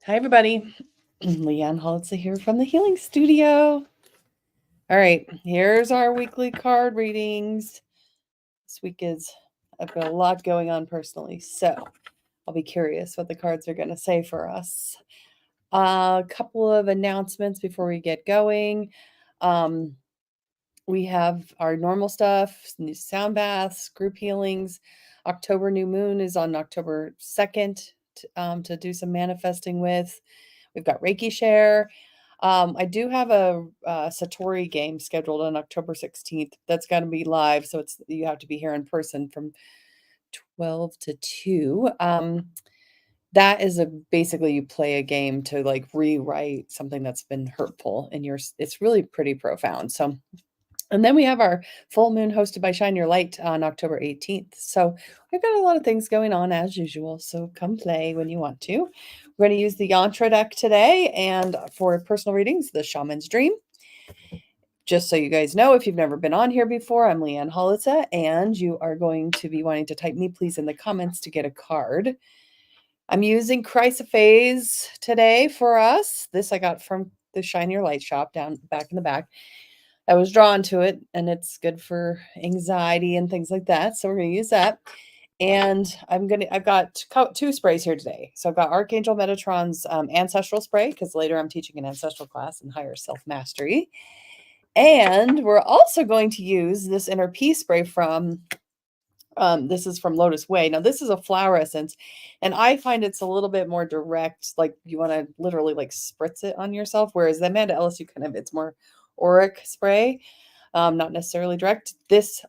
Hi, everybody. Leanne Holitza here from the Healing Studio. All right, here's our weekly card readings. This week I've got a lot going on personally, so I'll be curious what the cards are going to say for us. A couple of announcements before we get going. We have our normal stuff, new sound baths, group healings. October new moon is on October 2nd to do some manifesting with. We've got Reiki Share. I do have a Satori game scheduled on October 16th. That's going to be live, so you have to be here in person from 12 to 2. That is basically you play a game to like rewrite something that's been hurtful in it's really pretty profound. So, and then we have our full moon hosted by Shine Your Light on October 18th. So we've got a lot of things going on as usual. So come play when you want to. We're going to use the Yantra deck today, and for personal readings, the Shaman's Dream. Just so you guys know, if you've never been on here before, I'm Leanne Holitza, and you are going to be wanting to type me please in the comments to get a card. I'm using Chrysophase today for us. This I got from the Shine Your Light shop down back in the back. I was drawn to it, and it's good for anxiety and things like that. So we're going to use that. And I've got two sprays here today. So I've got Archangel Metatron's ancestral spray, because later I'm teaching an ancestral class in higher self-mastery. And we're also going to use this inner peace spray from this is from Lotus Way. Now, this is a flower essence, and I find it's a little bit more direct. Like you want to literally like spritz it on yourself, whereas the Amanda Ellis, it's more auric spray, not necessarily direct. This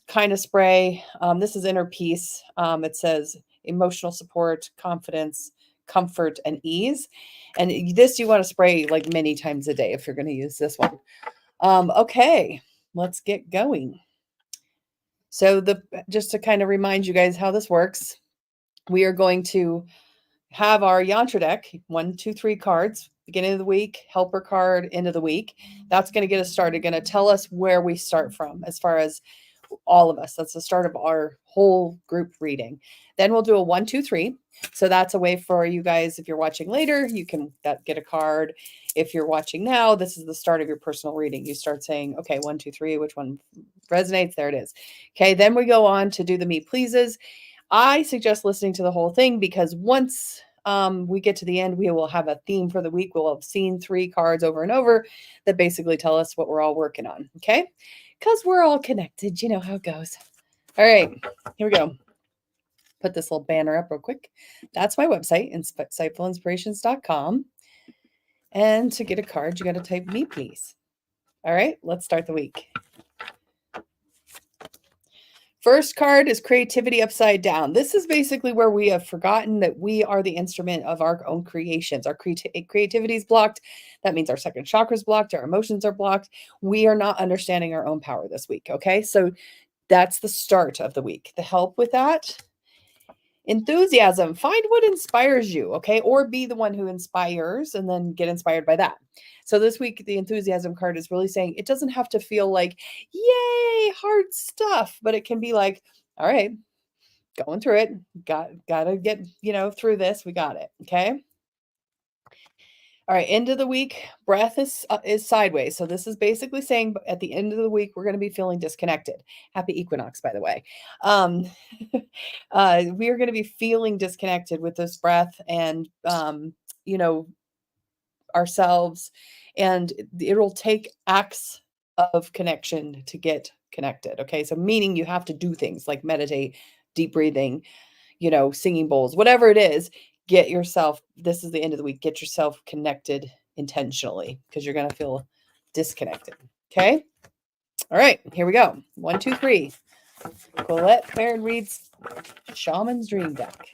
kind of spray, this is inner peace. It says emotional support, confidence, comfort, and ease. And this you want to spray like many times a day if you're going to use this one. Okay, let's get going. So just to kind of remind you guys how this works, we are going to have our Yantra deck, 1, 2, 3 cards, beginning of the week, helper card, end of the week. That's going to get us started, going to tell us where we start from as far as all of us. That's the start of our whole group reading. Then we'll do a 1, 2, 3. So that's a way for you guys, if you're watching later, you can get a card. If you're watching now, this is the start of your personal reading. You start saying, okay, 1, 2, 3, which one resonates? There it is. Okay, then we go on to do the me pleases. I suggest listening to the whole thing, because once we get to the end, we will have a theme for the week. We'll have seen 3 cards over and over that basically tell us what we're all working on. Okay, because we're all connected. You know how it goes. All right, here we go. Put this little banner up real quick. That's my website, insightfulinspirations.com. And to get a card, you got to type me, please. All right, let's start the week. First card is creativity upside down. This is basically where we have forgotten that we are the instrument of our own creations. Our creativity is blocked. That means our second chakra is blocked. Our emotions are blocked. We are not understanding our own power this week. Okay, so that's the start of the week. The help with that: enthusiasm. Find what inspires you, okay? Or be the one who inspires and then get inspired by that. So this week, the enthusiasm card is really saying it doesn't have to feel like, yay, hard stuff, but it can be like, all right, going through it. Gotta get, through this. We got it, okay? All right, end of the week, breath is sideways. So this is basically saying at the end of the week, we're going to be feeling disconnected. Happy equinox, by the way. We are going to be feeling disconnected with this breath and, ourselves. And it'll take acts of connection to get connected. Okay, so meaning you have to do things like meditate, deep breathing, singing bowls, whatever it is. This is the end of the week, get yourself connected intentionally, because you're going to feel disconnected. Okay. All right, here we go. 1, 2, 3. Colette Baird reads Shaman's Dream deck.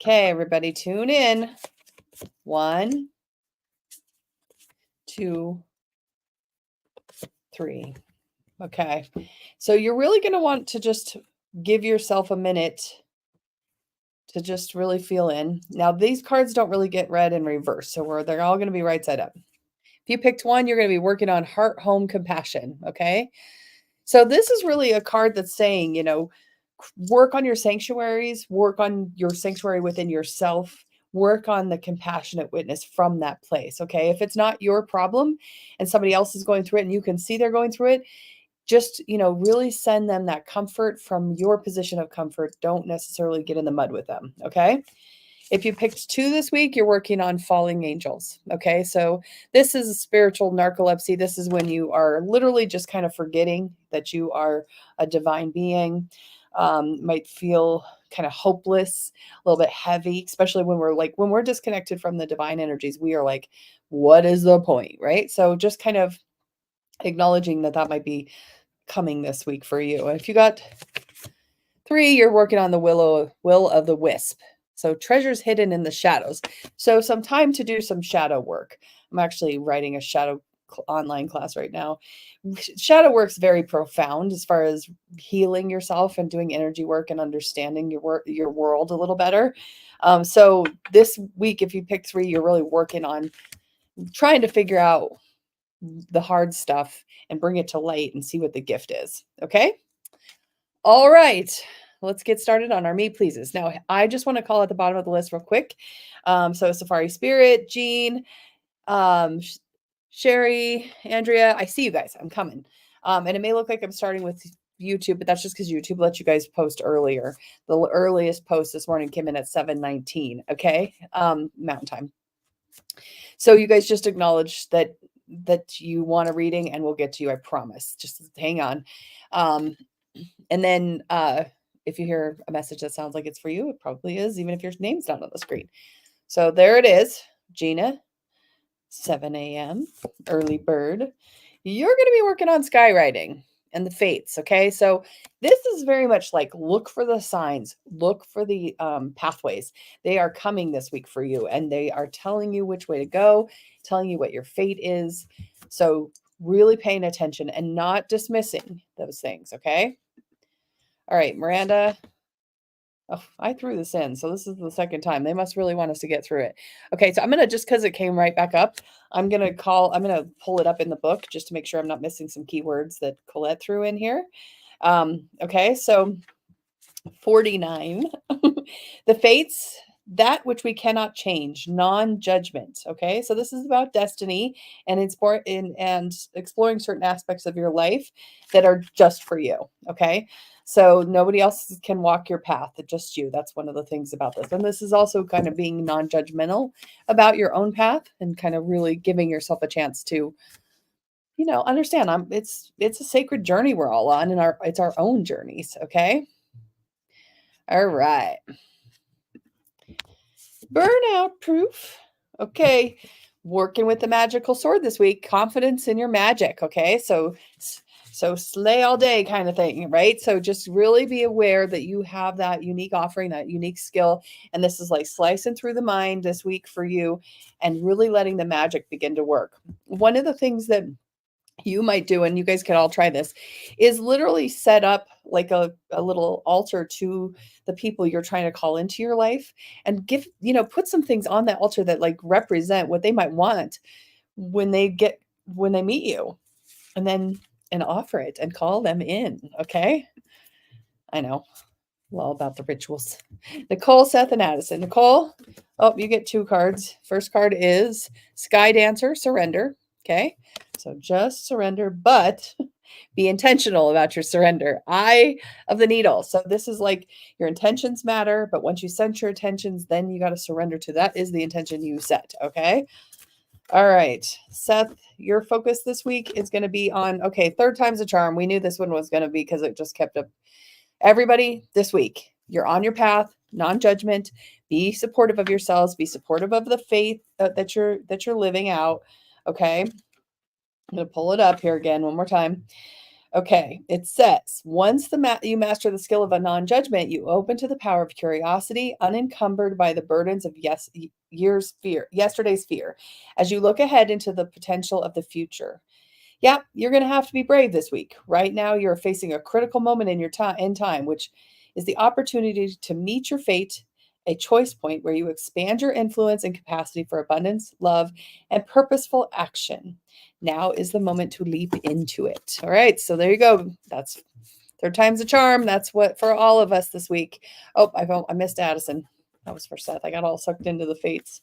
Okay, everybody tune in. 1, 2, 3. Okay. So you're really going to want to just give yourself a minute to just really feel in. Now, these cards don't really get read in reverse, so they're all going to be right side up. If you picked one, you're going to be working on heart, home, compassion, okay? So this is really a card that's saying, work on your sanctuaries, work on your sanctuary within yourself, work on the compassionate witness from that place. Okay. If it's not your problem and somebody else is going through it and you can see they're going through it, just, really send them that comfort from your position of comfort. Don't necessarily get in the mud with them. Okay. If you picked 2 this week, you're working on falling angels. Okay. So this is a spiritual narcolepsy. This is when you are literally just kind of forgetting that you are a divine being. Might feel kind of hopeless, a little bit heavy, especially when we're disconnected from the divine energies, we are like, what is the point? Right. So just kind of acknowledging that might be coming this week for you. And if you got 3, you're working on the will of the wisp. So treasures hidden in the shadows. So some time to do some shadow work. I'm actually writing a shadow online class right now. Shadow work's very profound as far as healing yourself and doing energy work and understanding your world a little better. So this week, if you pick 3, you're really working on trying to figure out the hard stuff and bring it to light and see what the gift is. Okay. All right, let's get started on our me pleases. Now, I just want to call at the bottom of the list real quick. So Safari Spirit, Jean, um, Sherry, Andrea, I see you guys. I'm coming. And it may look like I'm starting with YouTube, but that's just because YouTube lets you guys post earlier. The earliest post this morning came in at 7:19. Okay, Mountain Time. So you guys just acknowledge that you want a reading, and we'll get to you. I promise. Just hang on. And then if you hear a message that sounds like it's for you, it probably is, even if your name's not on the screen. So there it is, Gina, 7 a.m., early bird. You're going to be working on skywriting and the fates. Okay. So this is very much like look for the signs, look for the pathways. They are coming this week for you, and they are telling you which way to go, telling you what your fate is. So really paying attention and not dismissing those things. Okay. All right, Miranda. Oh, I threw this in, so this is the second time. They must really want us to get through it. Okay, so I'm going to, just because it came right back up, I'm going to pull it up in the book just to make sure I'm not missing some keywords that Colette threw in here. Okay, so 49. The fates, that which we cannot change, non-judgment. Okay, so this is about destiny and and exploring certain aspects of your life that are just for you. Okay, so nobody else can walk your path, just you. That's one of the things about this. And this is also kind of being non-judgmental about your own path and kind of really giving yourself a chance to understand it's a sacred journey we're all on, and it's our own journeys. Okay. All right. Burnout proof. Okay. Working with the magical sword this week. Confidence in your magic. Okay. So slay all day kind of thing, right? So just really be aware that you have that unique offering, that unique skill. And this is like slicing through the mind this week for you and really letting the magic begin to work. One of the things that you might do, and you guys can all try this, is literally set up like a little altar to the people you're trying to call into your life, and put some things on that altar that like represent what they might want when they meet you, and offer it and call them in. Okay. I know. All about the rituals. Nicole, Seth, and Addison. Nicole, you get 2 cards. First card is Sky Dancer, surrender. Okay. So just surrender, but be intentional about your surrender. Eye of the needle. So this is like your intentions matter, but once you set your intentions, then you got to surrender to that is the intention you set. Okay. All right. Seth, your focus this week is going to be on, third time's a charm. We knew this one was going to be because it just kept up. Everybody this week, you're on your path, non-judgment, be supportive of yourselves, be supportive of the faith that you're living out. Okay. I'm going to pull it up here again one more time. Okay. It says, once you master the skill of a non-judgment, you open to the power of curiosity, unencumbered by the burdens of yesterday's fear, as you look ahead into the potential of the future. Yeah, you're going to have to be brave this week. Right now, you're facing a critical moment in your time, which is the opportunity to meet your fate, a choice point where you expand your influence and capacity for abundance, love, and purposeful action. Now is the moment to leap into it. All right, so there you go. That's third time's a charm. That's what for all of us this week. Oh, I missed Addison. That was for Seth. I got all sucked into the fates.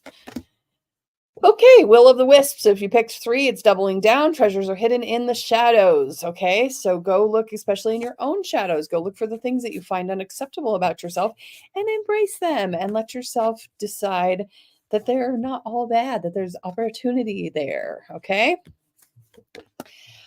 Okay, Will of the Wisp. So if you picked 3, it's doubling down. Treasures are hidden in the shadows. Okay, so go look, especially in your own shadows. Go look for the things that you find unacceptable about yourself and embrace them and let yourself decide that they're not all bad, that there's opportunity there. Okay,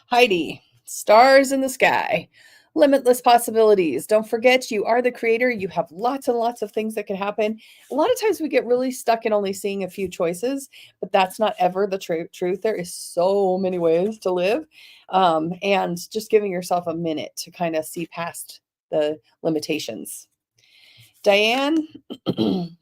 Heidi, stars in the sky. Limitless possibilities. Don't forget, you are the creator. You have lots and lots of things that can happen. A lot of times we get really stuck in only seeing a few choices, but that's not ever the truth. There is so many ways to live. And just giving yourself a minute to kind of see past the limitations. Diane,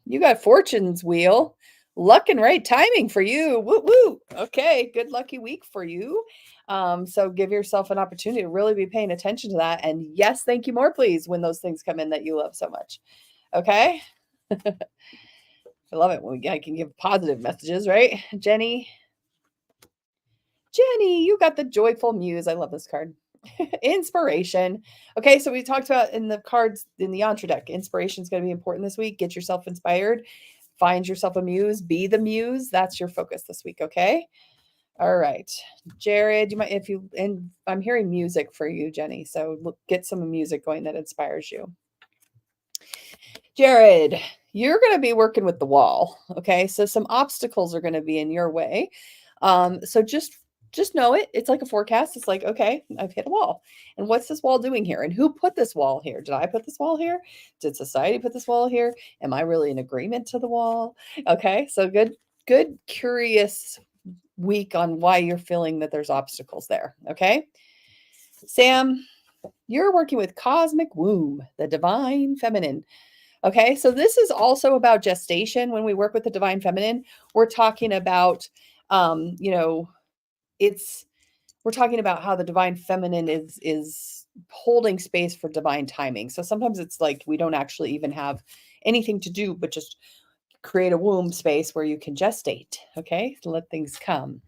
you got Fortune's Wheel. Luck and right timing for you. Woo woo. Okay, good lucky week for you. So give yourself an opportunity to really be paying attention to that. And yes, thank you more, please, when those things come in that you love so much. Okay. I love it when I can give positive messages, right? Jenny, you got the Joyful Muse. I love this card. Inspiration. Okay, so we talked about in the cards in the Yantra deck, inspiration is going to be important this week. Get yourself inspired. Find yourself a muse. Be the muse. That's your focus this week, okay? All right. Jared, you might, and I'm hearing music for you, Jenny. So get some music going that inspires you. Jared, you're going to be working with the wall. Okay. So some obstacles are going to be in your way. So just know it. It's like a forecast. It's like, okay, I've hit a wall. And what's this wall doing here? And who put this wall here? Did I put this wall here? Did society put this wall here? Am I really in agreement to the wall? Okay. So good, curious week on why you're feeling that there's obstacles there. Okay. Sam, you're working with Cosmic Womb, the divine feminine. Okay. So this is also about gestation. When we work with the divine feminine, we're talking about, we're talking about how the divine feminine is holding space for divine timing. So sometimes it's like we don't actually even have anything to do but just create a womb space where you can gestate, okay? To let things come.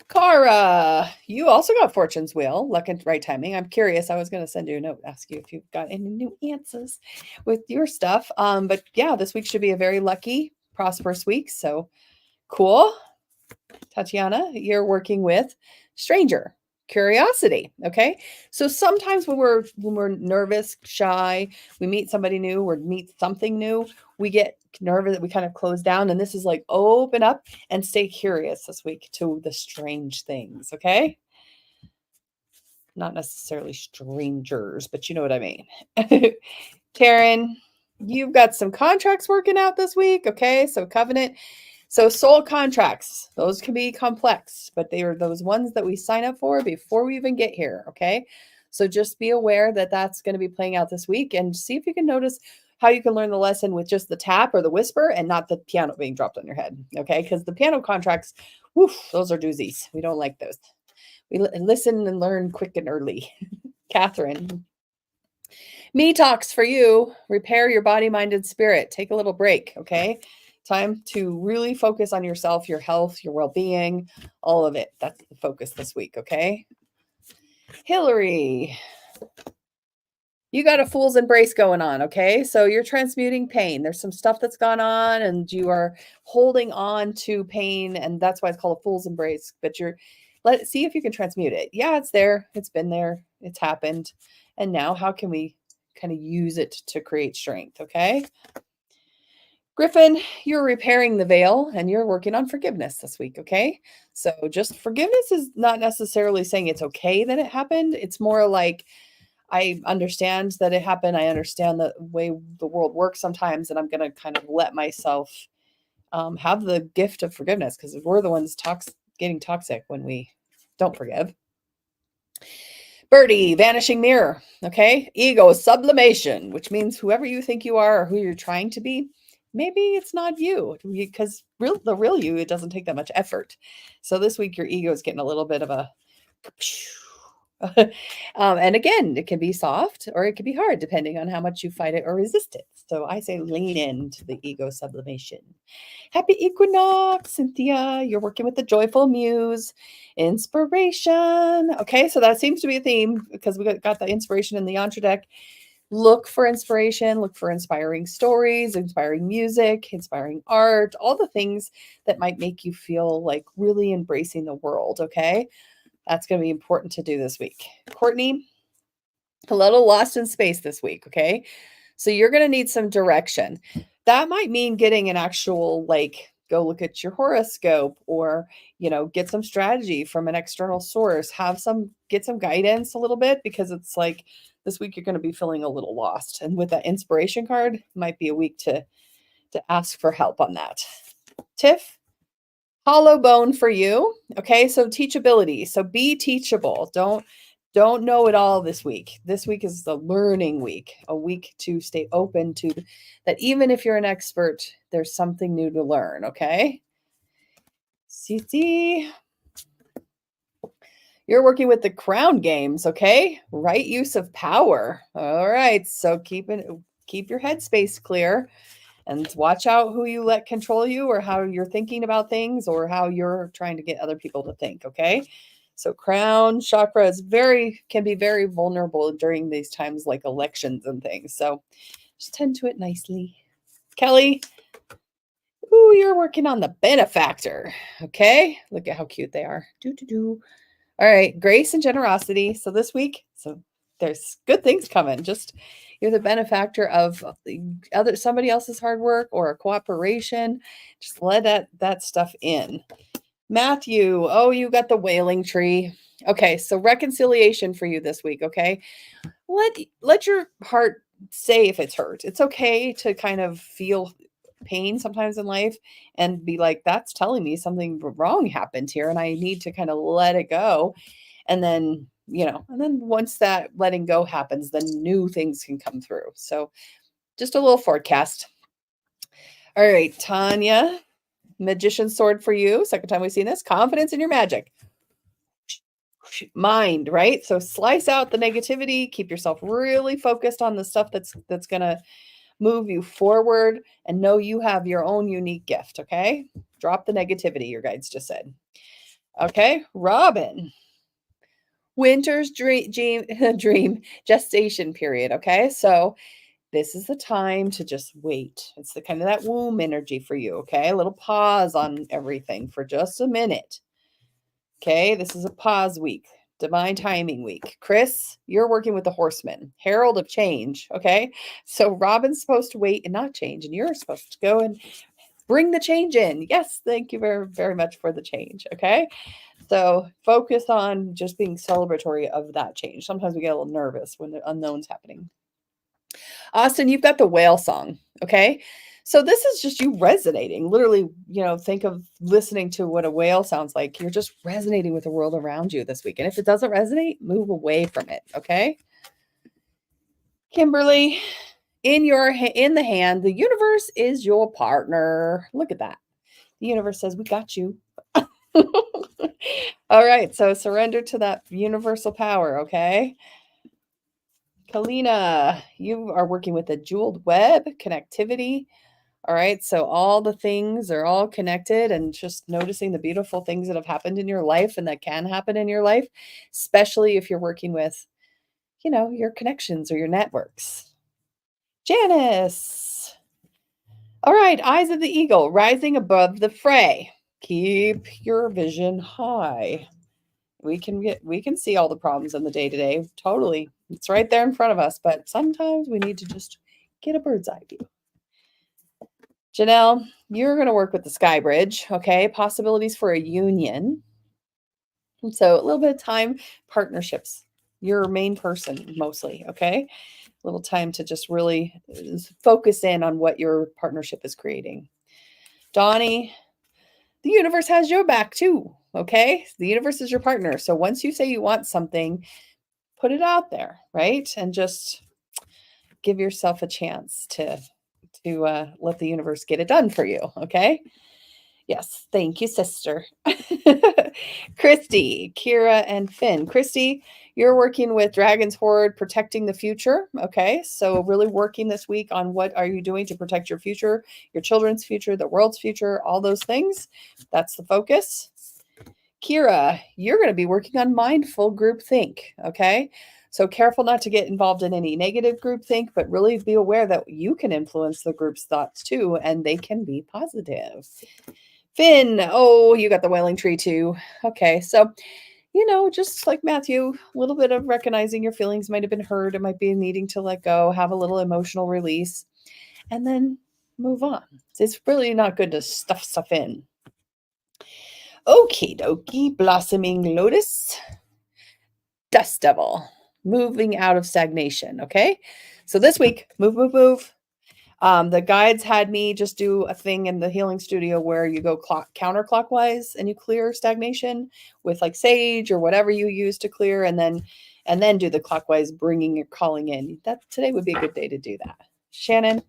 Cara, you also got Fortune's Wheel, luck and right timing. I'm curious. I was going to send you a note, ask you if you've got any new answers with your stuff. But yeah, this week should be a very lucky, prosperous week. So cool. Tatiana, you're working with stranger curiosity. Okay. So sometimes when we're nervous, shy, we meet somebody new or meet something new, we get nervous, we kind of close down. And this is like open up and stay curious this week to the strange things. Okay. Not necessarily strangers, but you know what I mean. Karen, you've got some contracts working out this week. Okay. So covenant. So soul contracts, those can be complex, but they are those ones that we sign up for before we even get here, okay? So just be aware that that's going to be playing out this week and see if you can notice how you can learn the lesson with just the tap or the whisper and not the piano being dropped on your head, okay? Because the piano contracts, woof, those are doozies. We don't like those. We listen and learn quick and early. Catherine. Me talks for you. Repair your body, mind, and spirit. Take a little break, okay? Time to really focus on yourself, your health, your well-being, all of it. That's the focus this week, okay? Hillary, you got a fool's embrace going on, okay? So you're transmuting pain. There's some stuff that's gone on and you are holding on to pain, and that's why it's called a fool's embrace. But see if you can transmute it. Yeah, it's there. It's been there. It's happened. And now how can we kind of use it to create strength, okay? Griffin, you're repairing the veil and you're working on forgiveness this week, okay? So just forgiveness is not necessarily saying it's okay that it happened. It's more like, I understand that it happened. I understand the way the world works sometimes, and I'm going to kind of let myself have the gift of forgiveness, because we're the ones getting toxic when we don't forgive. Birdie, vanishing mirror, okay? Ego sublimation, which means whoever you think you are or who you're trying to be, maybe it's not you, because the real you, it doesn't take that much effort. So this week your ego is getting a little bit of a and again, it can be soft or it can be hard depending on how much you fight it or resist it. So I say lean into the ego sublimation. Happy equinox, Cynthia. You're working with the joyful muse. Inspiration. Okay, so that seems to be a theme because we got the inspiration in the Yantra deck. Look for inspiration, look for inspiring stories, inspiring music, inspiring art, all the things that might make you feel like really embracing the world, okay? That's going to be important to do this week. Courtney, a little lost in space this week, okay? So you're going to need some direction. That might mean getting an actual, like, go look at your horoscope, or, get some strategy from an external source, get some guidance a little bit, because it's like this week you're going to be feeling a little lost. And with that inspiration card, might be a week to ask for help on that. Tiff, hollow bone for you. Okay, so teachability. So be teachable. Don't know it all this week. This week is the learning week, a week to stay open to that. Even if you're an expert, there's something new to learn. Okay. CC, you're working with the crown games. Okay. Right use of power. All right. So keep your headspace clear. And watch out who you let control you, or how you're thinking about things, or how you're trying to get other people to think, okay? So crown chakra can be very vulnerable during these times, like elections and things. So just tend to it nicely. Kelly, ooh, you're working on the benefactor, okay? Look at how cute they are. All right, grace and generosity. So this week, there's good things coming. Just you're the benefactor of somebody else's hard work or a cooperation. Just let that stuff in. Matthew, oh, you got the wailing tree. Okay, so reconciliation for you this week, okay? Let your heart say if it's hurt. It's okay to kind of feel pain sometimes in life and be like, that's telling me something wrong happened here and I need to kind of let it go. And then, once that letting go happens, then new things can come through. So just a little forecast. All right, Tanya, magician sword for you. Second time we've seen this. Confidence in your magic. Mind, right? So slice out the negativity, keep yourself really focused on the stuff that's going to move you forward, and know you have your own unique gift, okay? Drop the negativity, your guides just said. Okay, Robin. Winter's dream gestation period, okay? So this is the time to just wait. It's the kind of that womb energy for you, okay? A little pause on everything for just a minute. Okay, this is a pause week, divine timing week. Chris, you're working with the horseman, herald of change. Okay, so Robin's supposed to wait and not change, and you're supposed to go and bring the change in. Yes, thank you very, very much for the change. Okay, so focus on just being celebratory of that change. Sometimes we get a little nervous when the unknown's happening. Austin, you've got the whale song. Okay. So this is just you resonating. Literally, think of listening to what a whale sounds like. You're just resonating with the world around you this week. And if it doesn't resonate, move away from it. Okay. Kimberly, in the hand, the universe is your partner. Look at that. The universe says, we got you. All right. So surrender to that universal power. Okay. Kalina, you are working with a jeweled web connectivity. All right. So all the things are all connected, and just noticing the beautiful things that have happened in your life and that can happen in your life, especially if you're working with, your connections or your networks. Janice. All right. Eyes of the eagle, rising above the fray. Keep your vision high. We can see all the problems in the day to day. Totally. It's right there in front of us, but sometimes we need to just get a bird's eye view. Janelle, you're going to work with the Sky Bridge, okay? Possibilities for a union. So a little bit of time, partnerships, your main person mostly, okay? A little time to just really focus in on what your partnership is creating. Donnie, the universe has your back too, okay? The universe is your partner. So once you say you want something, put it out there, right? And just give yourself a chance to let the universe get it done for you, okay? Yes, thank you, sister. Christy, Kira, and Finn. Christy, you're working with Dragon's Horde, protecting the future. Okay, so really working this week on what are you doing to protect your future, your children's future, the world's future, all those things. That's the focus. Kira, you're going to be working on mindful group think. Okay, So careful not to get involved in any negative groupthink, but really be aware that you can influence the group's thoughts too, and they can be positive. Finn, oh, you got the wailing tree too. Okay, so just like Matthew, a little bit of recognizing your feelings might have been hurt. It might be needing to let go, have a little emotional release, and then move on. It's really not good to stuff stuff in. Okie dokie, blossoming lotus, dust devil, moving out of stagnation. Okay, so this week, move, move, move. The guides had me just do a thing in the healing studio where you go counterclockwise and you clear stagnation with like sage or whatever you use to clear, and then do the clockwise, bringing your calling in. That today would be a good day to do that. Shannon,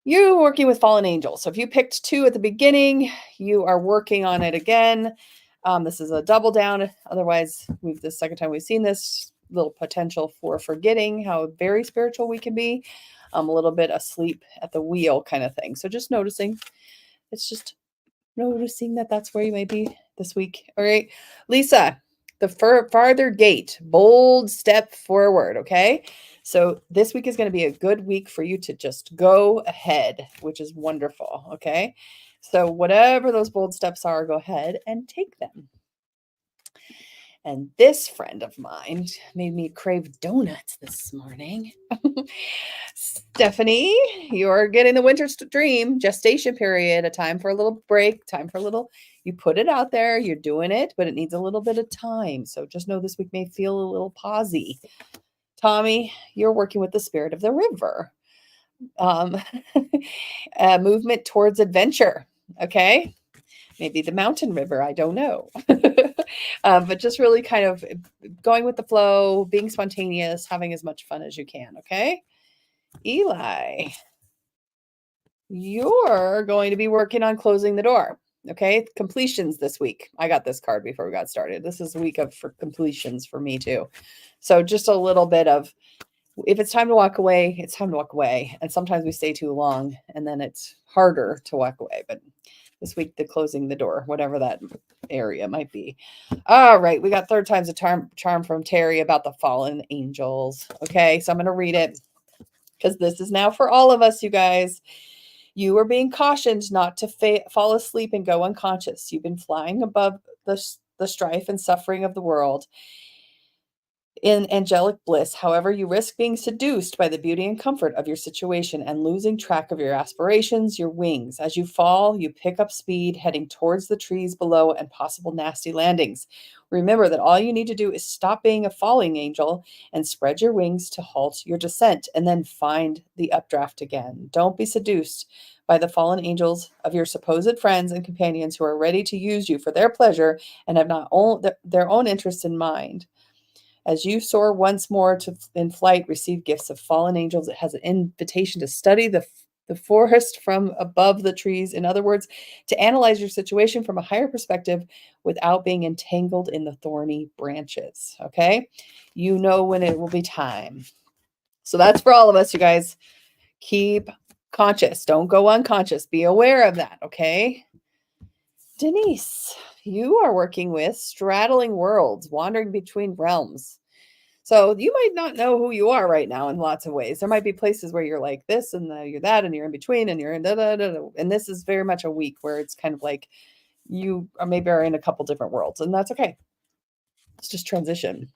you're working with fallen angels. So if you picked 2 at the beginning, you are working on it again. This is a double down. Otherwise, the second time we've seen this, little potential for forgetting how very spiritual we can be. A little bit asleep at the wheel kind of thing. So just noticing. It's just noticing that that's where you may be this week. All right. Lisa, the farther gate, bold step forward. Okay. So this week is going to be a good week for you to just go ahead, which is wonderful. Okay. So whatever those bold steps are, go ahead and take them. And this friend of mine made me crave donuts this morning. Stephanie, you're getting the winter dream, gestation period, a time for a little break, you put it out there, you're doing it, but it needs a little bit of time. So just know this week may feel a little pausey. Tommy, you're working with the spirit of the river. Movement towards adventure. Okay. Maybe the mountain river, I don't know. But just really kind of going with the flow, being spontaneous, having as much fun as you can, okay? Eli, you're going to be working on closing the door, okay? Completions this week. I got this card before we got started. This is a week for completions for me too. So just a little bit of, if it's time to walk away, it's time to walk away. And sometimes we stay too long and then it's harder to walk away. But this week, the closing the door, whatever that area might be. All right, we got third time's a charm from Terry about the fallen angels. Okay, so I'm going to read it because this is now for all of us, you guys. You are being cautioned not to fall asleep and go unconscious. You've been flying above the strife and suffering of the world in angelic bliss. However, you risk being seduced by the beauty and comfort of your situation and losing track of your aspirations, your wings. As you fall, you pick up speed, heading towards the trees below and possible nasty landings. Remember that all you need to do is stop being a falling angel and spread your wings to halt your descent, and then find the updraft again. Don't be seduced by the fallen angels of your supposed friends and companions who are ready to use you for their pleasure and have not their own interests in mind. As you soar once more in flight, receive gifts of fallen angels. It has an invitation to study the forest from above the trees. In other words, to analyze your situation from a higher perspective without being entangled in the thorny branches. Okay? You know when it will be time. So that's for all of us, you guys. Keep conscious. Don't go unconscious. Be aware of that. Okay? Denise, you are working with straddling worlds, wandering between realms. So you might not know who you are right now in lots of ways. There might be places where you're like this and you're that and you're in between and you're in da, da, da, da. And this is very much a week where it's kind of like you are in a couple different worlds, and that's okay. It's just transition.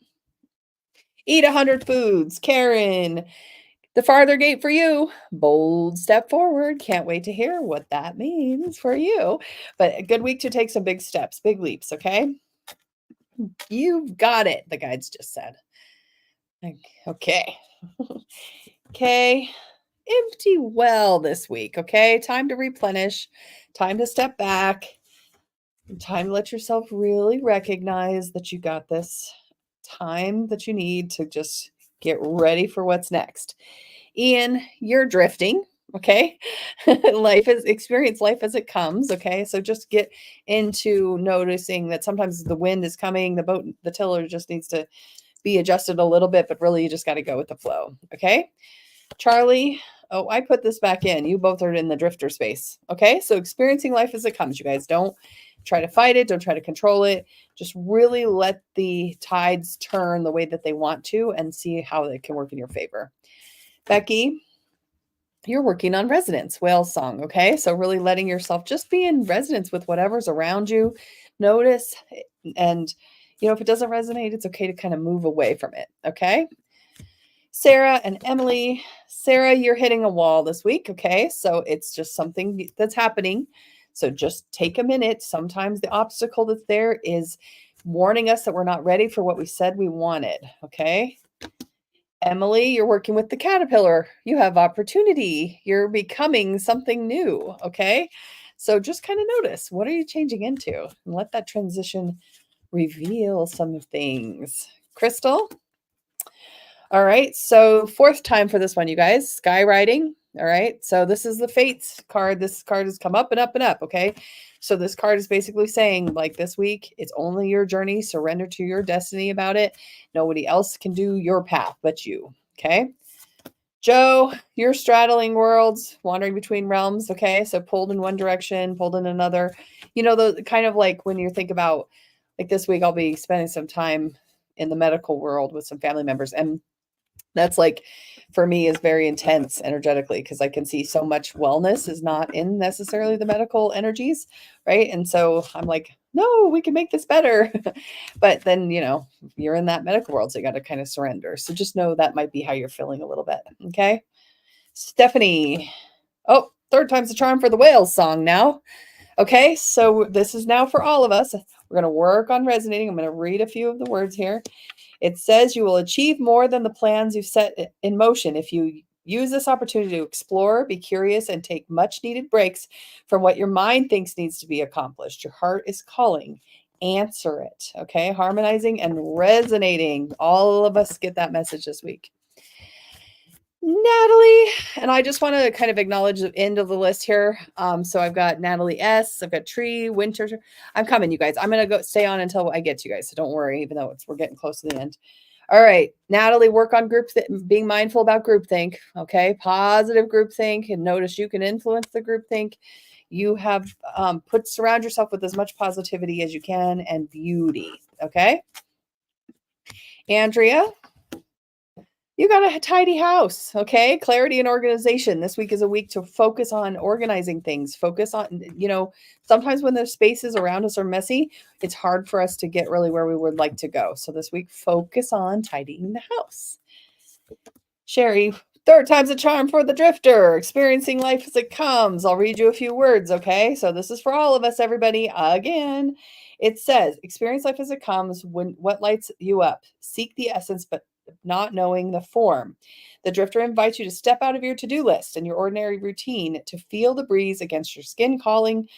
Eat 100 foods. Karen, the farther gate for you. Bold step forward. Can't wait to hear what that means for you. But a good week to take some big steps, big leaps, okay? You've got it, the guides just said. Okay. Okay. Empty well this week, okay? Time to replenish, time to step back, time to let yourself really recognize that you got this time that you need to just get ready for what's next. Ian, you're drifting, okay? Experience life as it comes, okay? So just get into noticing that sometimes the wind is coming, the tiller just needs to be adjusted a little bit, but really you just got to go with the flow, okay? Charlie, Oh, I put this back in. You both are in the drifter space. Okay. So experiencing life as it comes, you guys. Don't try to fight it. Don't try to control it. Just really let the tides turn the way that they want to and see how it can work in your favor. Becky, you're working on resonance, whale song. Okay. So really letting yourself just be in resonance with whatever's around you. Notice, and if it doesn't resonate, it's okay to kind of move away from it. Okay. Sarah and Emily. Sarah, you're hitting a wall this week. Okay. So it's just something that's happening. So just take a minute. Sometimes the obstacle that's there is warning us that we're not ready for what we said we wanted. Okay. Emily, you're working with the caterpillar. You have opportunity. You're becoming something new. Okay. So just kind of notice, what are you changing into? And let that transition reveal some things. Crystal. All right. So fourth time for this one, you guys. Skywriting. All right. So this is the Fates card. This card has come up and up and up. Okay. So this card is basically saying, like, this week, it's only your journey. Surrender to your destiny about it. Nobody else can do your path but you. Okay. Joe, you're straddling worlds, wandering between realms. Okay. So pulled in one direction, pulled in another. The kind of like when you think about, like, this week, I'll be spending some time in the medical world with some family members. And that's, like, for me, is very intense energetically, because I can see so much wellness is not in necessarily the medical energies, right? And so I'm like, no, we can make this better. But then, you're in that medical world, so you got to kind of surrender. So just know that might be how you're feeling a little bit. Okay. Stephanie. Oh, third time's the charm for the whales song now. Okay. So this is now for all of us. We're going to work on resonating. I'm going to read a few of the words here. It says you will achieve more than the plans you've set in motion if you use this opportunity to explore, be curious, and take much needed breaks from what your mind thinks needs to be accomplished. Your heart is calling. Answer it. Okay. Harmonizing and resonating. All of us get that message this week. Natalie, and I just want to kind of acknowledge the end of the list here. So I've got Natalie S. I've got Tree, Winter. I'm coming, you guys. I'm going to go stay on until I get to you guys. So don't worry, even though we're getting close to the end. All right, Natalie, work on being mindful about groupthink. Okay, positive groupthink, and notice you can influence the groupthink. You have surround yourself with as much positivity as you can and beauty. Okay, Andrea. You got a tidy house, okay? Clarity and organization. This week is a week to focus on organizing things. Focus on, sometimes when the spaces around us are messy, it's hard for us to get really where we would like to go. So this week, focus on tidying the house. Sherry, third time's a charm for the drifter. Experiencing life as it comes. I'll read you a few words, okay? So this is for all of us, everybody. Again, it says, experience life as it comes. What lights you up? Seek the essence, but not knowing the form. The drifter invites you to step out of your to-do list and your ordinary routine to feel the breeze against your skin, calling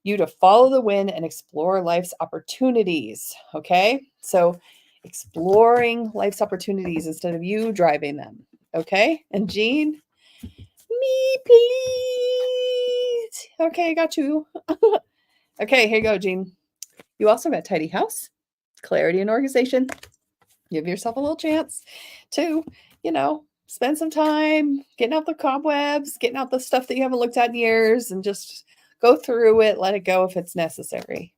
you to follow the wind and explore life's opportunities. Okay, so exploring life's opportunities instead of you driving them. Okay, and Jean, me please. Okay, I got you. Okay, here you go, Jean. You also got tidy house, clarity and organization. Give yourself a little chance to, spend some time getting out the cobwebs, getting out the stuff that you haven't looked at in years, and just go through it, let it go if it's necessary.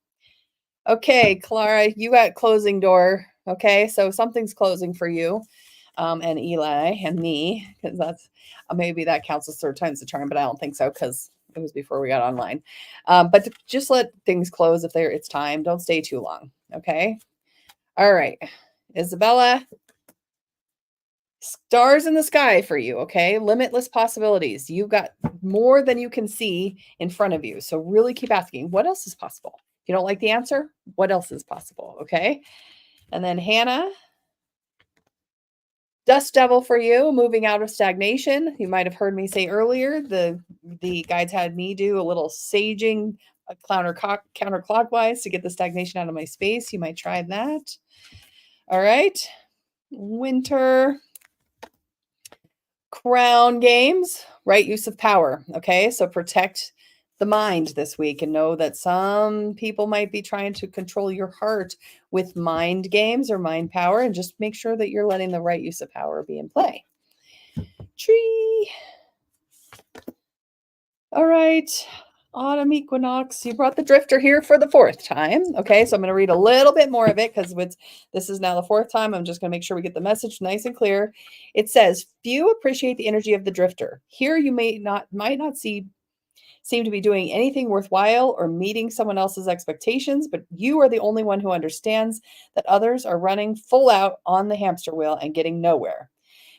Okay, Clara, you got closing door. Okay, so something's closing for you, and Eli and me, because that's maybe that counts as third time's the charm, but I don't think so because it was before we got online. But just let things close if it's time. Don't stay too long. Okay. All right. Isabella, stars in the sky for you, okay? Limitless possibilities. You've got more than you can see in front of you. So really keep asking, what else is possible? If you don't like the answer, what else is possible, okay? And then Hannah, dust devil for you, moving out of stagnation. You might have heard me say earlier, the guides had me do a little saging counterclockwise to get the stagnation out of my space. You might try that. All right. Winter, crown games, right use of power. Okay, so protect the mind this week and know that some people might be trying to control your heart with mind games or mind power, and just make sure that you're letting the right use of power be in play. Tree, All right. Autumn equinox. You brought the drifter here for the fourth time. Okay, so I'm going to read a little bit more of it because this is now the fourth time. I'm just going to make sure we get the message nice and clear. It says, "Few appreciate the energy of the drifter. Here you might not seem to be doing anything worthwhile or meeting someone else's expectations, but you are the only one who understands that others are running full out on the hamster wheel and getting nowhere.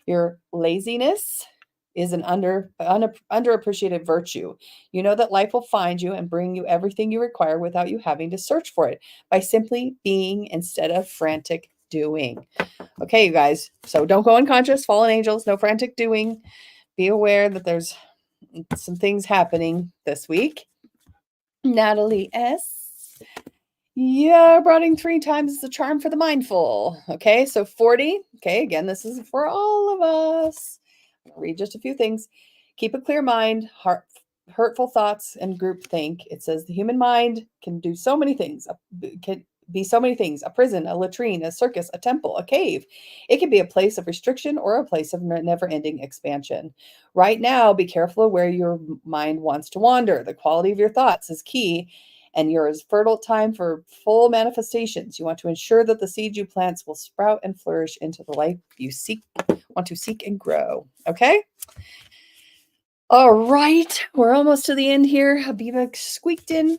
Your laziness is an underappreciated virtue. You know that life will find you and bring you everything you require without you having to search for it by simply being instead of frantic doing." Okay, you guys. So don't go unconscious, fallen angels, no frantic doing. Be aware that there's some things happening this week. Natalie S. Yeah, broadening 3 times is a charm for the mindful. Okay, so 40. Okay, again, this is for all of us. I'll read just a few things. Keep a clear mind, hurtful thoughts, and groupthink. It says the human mind can do so many things. Can be so many things: a prison, a latrine, a circus, a temple, a cave. It can be a place of restriction or a place of never ending expansion. Right now, be careful of where your mind wants to wander. The quality of your thoughts is key, and you're as fertile time for full manifestations. You want to ensure that the seed you plant will sprout and flourish into the life you want to seek and grow. Okay? All right. We're almost to the end here. Habiba squeaked in.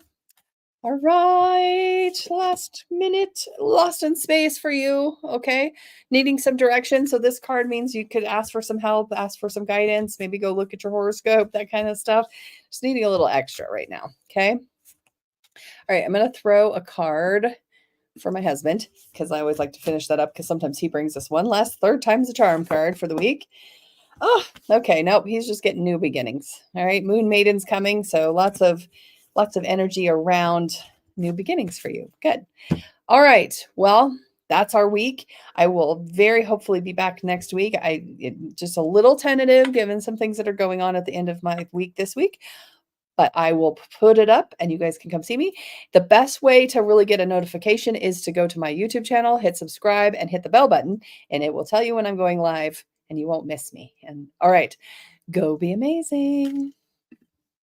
All right. Last minute, lost in space for you. Okay. Needing some direction. So this card means you could ask for some help, ask for some guidance, maybe go look at your horoscope, that kind of stuff. Just needing a little extra right now. Okay. All right. I'm going to throw a card for my husband because I always like to finish that up because sometimes he brings us one last third time's a charm card for the week. Oh, okay. Nope, he's just getting new beginnings. All right, Moon Maiden's coming, so lots of energy around new beginnings for you. Good. All right. Well, that's our week. I will very hopefully be back next week. Just a little tentative given some things that are going on at the end of my week this week, but I will put it up and you guys can come see me. The best way to really get a notification is to go to my YouTube channel, hit subscribe, and hit the bell button, and it will tell you when I'm going live and you won't miss me. And all right, go be amazing.